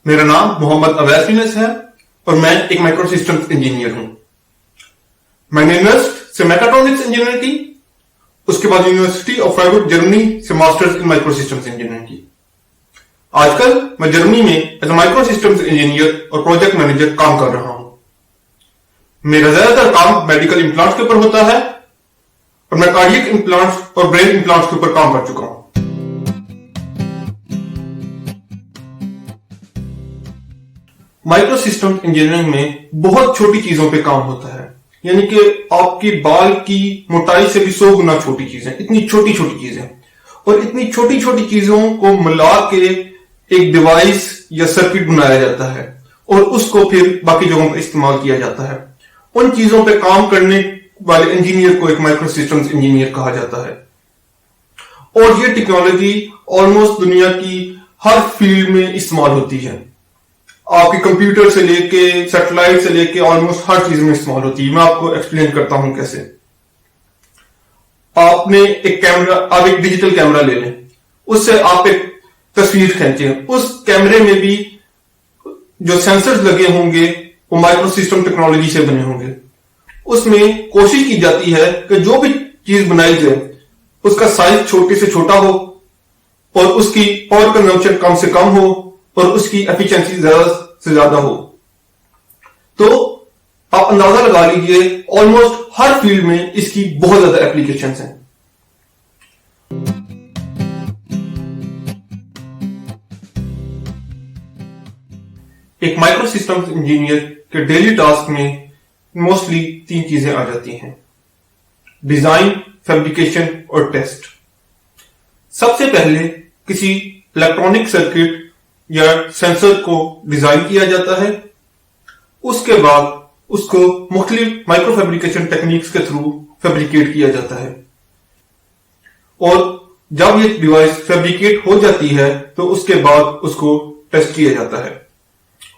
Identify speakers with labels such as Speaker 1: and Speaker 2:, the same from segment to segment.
Speaker 1: मेरा नाम मोहम्मद अवैस यूनुस है और मैं एक माइक्रो सिस्टम्स इंजीनियर हूं। मैंने यूनिवर्सिटी से मैकाट्रॉनिक्स इंजीनियरिंग की, उसके बाद यूनिवर्सिटी ऑफ फ्राइबुर्ग जर्मनी से masters in micro systems engineering की। आजकल मैं जर्मनी में as a micro systems engineer और प्रोजेक्ट मैनेजर काम कर रहा हूं। मेरा ज्यादातर काम मेडिकल इम्प्लांट्स के ऊपर होता है और मैं कार्डियक इम्प्लांट्स और ब्रेन इम्प्लांट्स के ऊपर काम कर चुका हूं। माइक्रो सिस्टम इंजीनियरिंग में बहुत छोटी चीजों पे काम होता है, यानी कि आपकी बाल की मोटाई से भी 100 गुना छोटी चीजें, इतनी छोटी छोटी चीजें, और इतनी छोटी छोटी चीजों को मिला के एक डिवाइस या सर्किट बनाया जाता है और उसको फिर बाकी जगहों पर इस्तेमाल किया जाता है। उन चीजों पे काम करने वाले इंजीनियर को एक माइक्रो सिस्टम्स इंजीनियर कहा जाता है। और ये टेक्नोलॉजी ऑलमोस्ट दुनिया की हर फील्ड में इस्तेमाल होती है। आपके कंप्यूटर से लेके सैटेलाइट से लेके ऑलमोस्ट हर चीज में इस्तेमाल होती है। मैं आपको एक्सप्लेन करता हूं कैसे। आप एक डिजिटल कैमरा ले लें, उससे आप एक तस्वीर खींचें। उस कैमरे में भी जो सेंसर्स लगे होंगे वो माइक्रो सिस्टम टेक्नोलॉजी से बने होंगे। उसमें कोशिश की जाती है कि जो भी चीज बनाई जाए उसका साइज छोटे से छोटा हो और उसकी पावर कंजम्पशन कम से कम हो और उसकी एफिशिएंसी ज्यादा से ज्यादा हो। तो आप अंदाजा लगा लीजिए, ऑलमोस्ट हर फील्ड में इसकी बहुत ज्यादा एप्लीकेशंस हैं। एक माइक्रो सिस्टम्स इंजीनियर के डेली टास्क में मोस्टली 3 चीजें आ जाती हैं: डिजाइन, फैब्रिकेशन और टेस्ट। सबसे पहले किसी इलेक्ट्रॉनिक सर्किट या सेंसर को डिजाइन किया जाता है, उसके बाद उसको मुख्तलिफ माइक्रो फैब्रिकेशन टेक्निक्स के थ्रू फैब्रिकेट किया जाता है, और जब ये डिवाइस फैब्रिकेट हो जाती है तो उसके बाद उसको टेस्ट किया जाता है।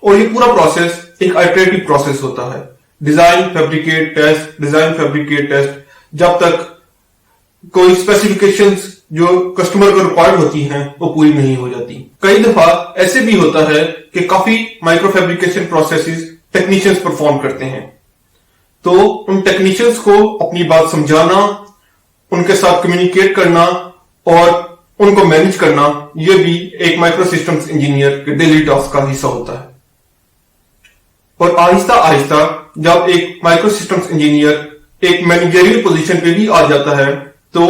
Speaker 1: और ये पूरा प्रोसेस एक आइटरेटिव प्रोसेस होता है: design, fabricate, test, design, fabricate, test, जब तक कोई स्पेसिफिकेशंस जो कस्टमर को रिक्वायर्ड होती हैं वो पूरी नहीं हो जाती। कई दफा ऐसे भी होता है कि काफी micro fabrication processes technicians perform करते हैं, तो उन टेक्नीशियंस को अपनी बात समझाना, उनके साथ कम्युनिकेट करना और उनको मैनेज करना, यह भी एक माइक्रो सिस्टम्स इंजीनियर के डेली टास्क का हिस्सा होता है। और आहिस्ता आहिस्ता जब एक माइक्रो सिस्टम्स इंजीनियर एक मैनेजरियल पोजीशन पे भी आ जाता है तो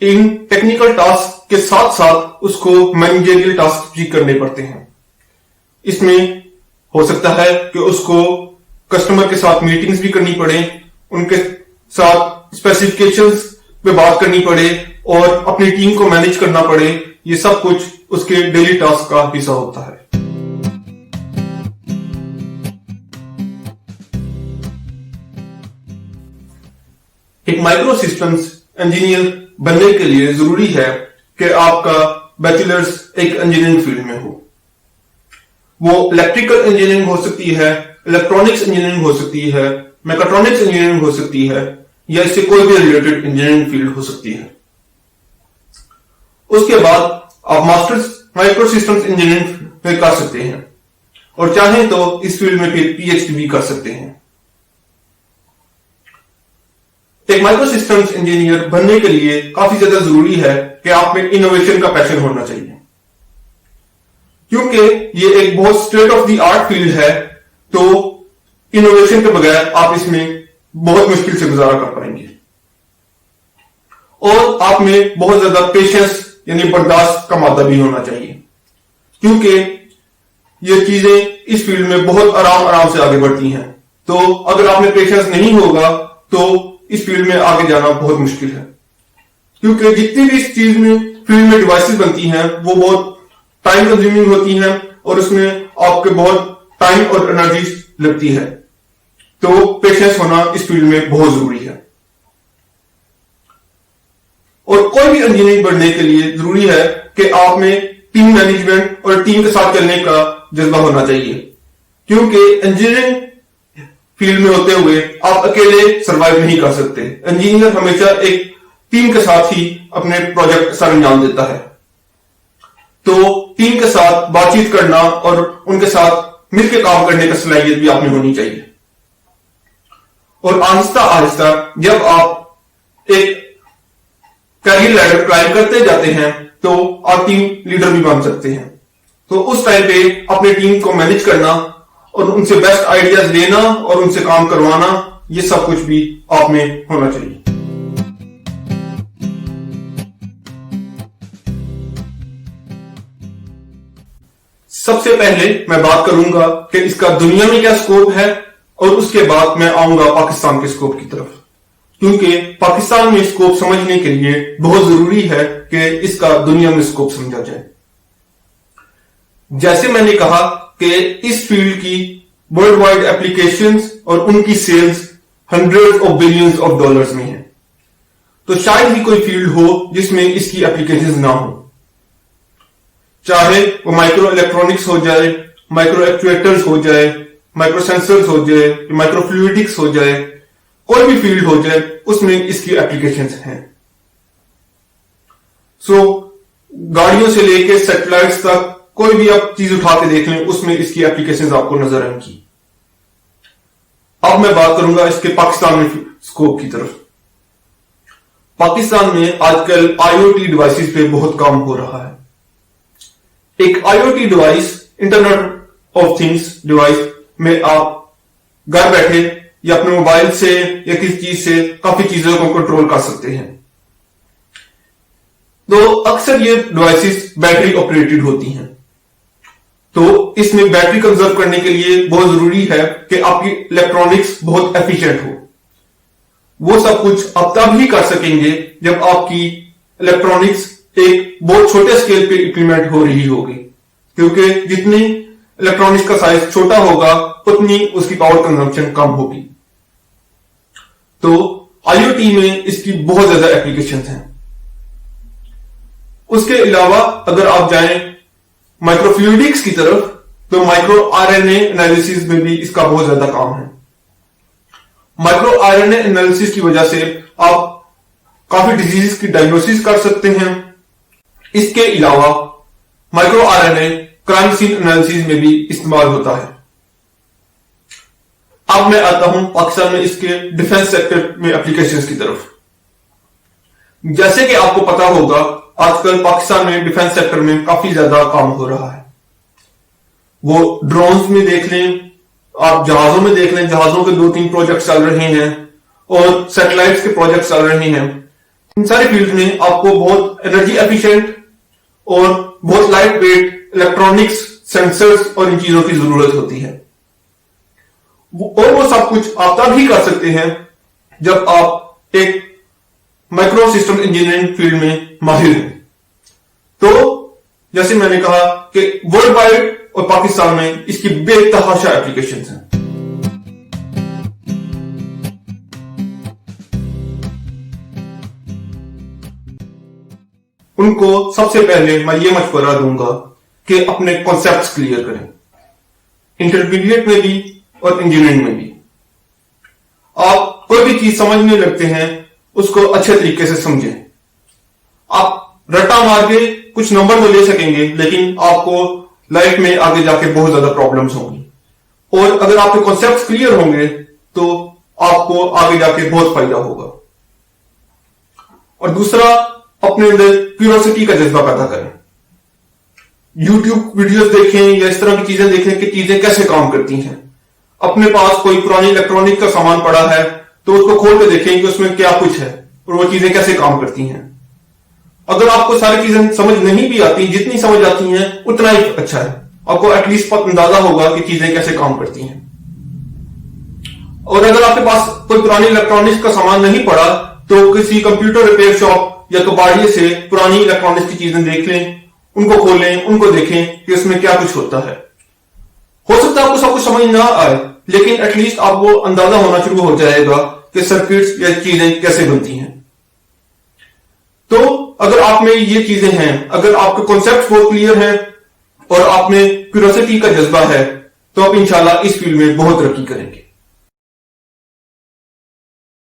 Speaker 1: इन टेक्निकल टास्क के साथ साथ उसको मैनेजरियल टास्क भी करने पड़ते हैं। इसमें हो सकता है कि उसको कस्टमर के साथ मीटिंग्स भी करनी पड़े, उनके साथ स्पेसिफिकेशंस पे बात करनी पड़े और अपनी टीम को मैनेज करना पड़े। ये सब कुछ उसके डेली टास्क का हिस्सा होता है। एक माइक्रो सिस्टम्स इंजीनियर बनने के लिए जरूरी है कि आपका बैचलर्स एक इंजीनियरिंग फील्ड में हो। वो इलेक्ट्रिकल इंजीनियरिंग हो सकती है, इलेक्ट्रॉनिक्स इंजीनियरिंग हो सकती है, मैकाट्रॉनिक्स इंजीनियरिंग हो सकती है, या इससे कोई भी रिलेटेड इंजीनियरिंग फील्ड हो सकती है। उसके बाद आप मास्टर्स माइक्रो सिस्टम्स इंजीनियरिंग में कर सकते हैं और चाहें तो इस फील्ड में फिर पीएचडी भी कर सकते हैं। एक माइक्रो सिस्टम्स इंजीनियर बनने के लिए काफी ज्यादा जरूरी है कि आप में इनोवेशन का पैशन होना चाहिए, क्योंकि ये एक बहुत state of the art field है। तो इनोवेशन के बगैर आप इसमें बहुत मुश्किल से गुजारा कर पाएंगे। और आप में बहुत ज्यादा पेशेंस यानी बर्दाश्त का मादा भी होना चाहिए, क्योंकि ये चीजें इस फील्ड में बहुत आराम से आगे बढ़ती हैं। तो अगर आप में पेशेंस नहीं होगा तो इस फील्ड में आगे जाना बहुत मुश्किल है, क्योंकि जितनी भी इस चीज में फील्ड में डिवाइसेस बनती हैं वो बहुत टाइम कंज्यूमिंग होती हैं और उसमें आपके बहुत टाइम और एनर्जी लगती है। तो पेशेंस होना इस फील्ड में बहुत जरूरी है। और कोई भी इंजीनियरिंग बनने के लिए जरूरी है कि आप में टीम मैनेजमेंट और टीम के साथ चलने का जज्बा होना चाहिए, क्योंकि इंजीनियरिंग फील्ड में होते हुए आप अकेले सरवाइव नहीं कर सकते। इंजीनियर हमेशा एक टीम के साथ ही अपने प्रोजेक्ट सर अंजाम देता है। तो टीम के साथ बातचीत करना और उनके साथ मिलकर काम करने की सलाहियत भी आप में होनी चाहिए। और आहिस्ता आहिस्ता जब आप एक कैरियर लैडर क्लाइंब करते जाते हैं तो आप टीम लीडर भी बन सकते हैं। तो उस टाइम पे अपनी टीम को मैनेज करना और उनसे बेस्ट आइडियाज लेना और उनसे काम करवाना, ये सब कुछ भी आप में होना चाहिए। सबसे पहले मैं बात करूंगा कि इसका दुनिया में क्या स्कोप है और उसके बाद मैं आऊंगा पाकिस्तान के स्कोप की तरफ, क्योंकि पाकिस्तान में स्कोप समझने के लिए बहुत जरूरी है कि इसका दुनिया में स्कोप समझा जाए। जैसे मैंने कहा कि इस फील्ड की वर्ल्ड वाइड एप्लीकेशंस और उनकी sales hundreds of billions of dollars में है, तो शायद ही कोई फील्ड हो जिसमें इसकी एप्लीकेशंस ना हो। चाहे वो माइक्रो इलेक्ट्रॉनिक्स हो जाए, माइक्रो एक्चुएटर्स हो जाए, माइक्रो सेंसर्स हो जाए, माइक्रो फ्लूइडिक्स हो जाए, कोई भी फील्ड हो जाए उसमें इसकी एप्लीकेशंस हैं। गाड़ियों से लेकर सैटेलाइट्स तक कोई भी आप चीज उठा के देख लें, उसमें इसकी एप्लीकेशंस आपको नजर आएंगी। अब मैं बात करूंगा इसके पाकिस्तान में स्कोप की तरफ। पाकिस्तान में आजकल आईओटी डिवाइसेस पे बहुत काम हो रहा है। एक IoT device, internet of things device में आप घर बैठे या अपने मोबाइल से या किसी चीज से काफी चीजों को कंट्रोल कर सकते हैं। तो अक्सर ये डिवाइसेस बैटरी ऑपरेटेड होती हैं, तो इसमें बैटरी कंजर्व करने के लिए बहुत जरूरी है कि आपकी इलेक्ट्रॉनिक्स बहुत एफिशिएंट हो। वो सब कुछ आप तब ही कर सकेंगे जब आपकी इलेक्ट्रॉनिक्स एक बहुत छोटे स्केल पे इंप्लीमेंट हो रही होगी, क्योंकि जितनी इलेक्ट्रॉनिक्स का साइज छोटा होगा उतनी उसकी पावर कंजम्पशन कम होगी। तो आईओटी में इसकी बहुत ज्यादा एप्लीकेशंस हैं। उसके अलावा अगर आप जाएं माइक्रोफ्लूइडिक्स की तरफ, तो माइक्रो आरएनए एनालिसिस में भी इसका बहुत ज्यादा काम है। माइक्रो आरएनए एनालिसिस की वजह से आप काफी डिजीज की डायग्नोसिस कर सकते हैं। इसके अलावा micro RNA crime scene analysis में भी इस्तेमाल होता है। अब मैं आता हूं पाकिस्तान में इसके डिफेंस सेक्टर में एप्लीकेशंस की तरफ। जैसे कि आपको पता होगा, आजकल पाकिस्तान में डिफेंस सेक्टर में काफी ज्यादा काम हो रहा है। वो ड्रोन्स में देख लें, आप जहाजों में देख लें, जहाजों के 2-3 प्रोजेक्ट चल रहे हैं और सैटेलाइट्स के प्रोजेक्ट चल रहे हैं। इन सारे फील्ड में आपको बहुत एनर्जी एफिशिएंट और बहुत लाइट वेट इलेक्ट्रॉनिक्स, सेंसर्स और इन चीजों की जरूरत होती है। और वो सब कुछ आप तब ही कर सकते हैं जब आप एक माइक्रो सिस्टम इंजीनियरिंग फील्ड में माहिर हैं। तो जैसे मैंने कहा कि वर्ल्ड वाइड और पाकिस्तान में इसकी बेतहाशा एप्लीकेशंस हैं। उनको सबसे पहले मैं ये मशवरा दूंगा कि अपने कॉन्सेप्ट्स क्लियर करें, इंटरमीडिएट में भी और इंजीनियरिंग में भी। आप कोई भी चीज समझने लगते हैं उसको अच्छे तरीके से समझें। आप रट्टा मार के कुछ नंबर तो ले सकेंगे, लेकिन आपको लाइफ में आगे जाके बहुत ज्यादा प्रॉब्लम्स होंगी। और अगर आपके कॉन्सेप्ट्स क्लियर होंगे तो आपको आगे जाके बहुत फायदा होगा। और दूसरा, अपने अंदर क्यूरियोसिटी का जज्बा पैदा करें। यूट्यूब वीडियोस देखें या इस तरह की चीजें देखें कि चीजें कैसे काम करती हैं। अपने पास कोई पुरानी इलेक्ट्रॉनिक का सामान पड़ा है तो उसको खोल के देखें कि उसमें क्या कुछ है और वो चीजें कैसे काम करती हैं। अगर आपको सारी चीजें समझ नहीं भी आती, जितनी समझ आती हैं उतना ही अच्छा है। आपको एटलीस्ट अंदाजा होगा कि चीजें कैसे काम करती हैं। और अगर आपके पास कोई पुरानी इलेक्ट्रॉनिक्स का सामान नहीं पड़ा तो किसी कंप्यूटर रिपेयर शॉप या कबाड़िए से पुरानी इलेक्ट्रॉनिक्स की चीजें देख लें, उनको खोलें, उनको देखें कि उसमें क्या कुछ होता है। हो सकता है आपको सब कुछ समझ ना आए, लेकिन एटलीस्ट आपको अंदाजा होना शुरू हो जाएगा कि सर्किट्स या चीजें कैसे बनती हैं। तो अगर आप में ये चीजें हैं, अगर आपके कॉन्सेप्ट बहुत क्लियर हैं और आप में क्यूरियोसिटी का जज्बा है, तो आप इंशाल्लाह इस फील्ड में बहुत तरक्की करेंगे।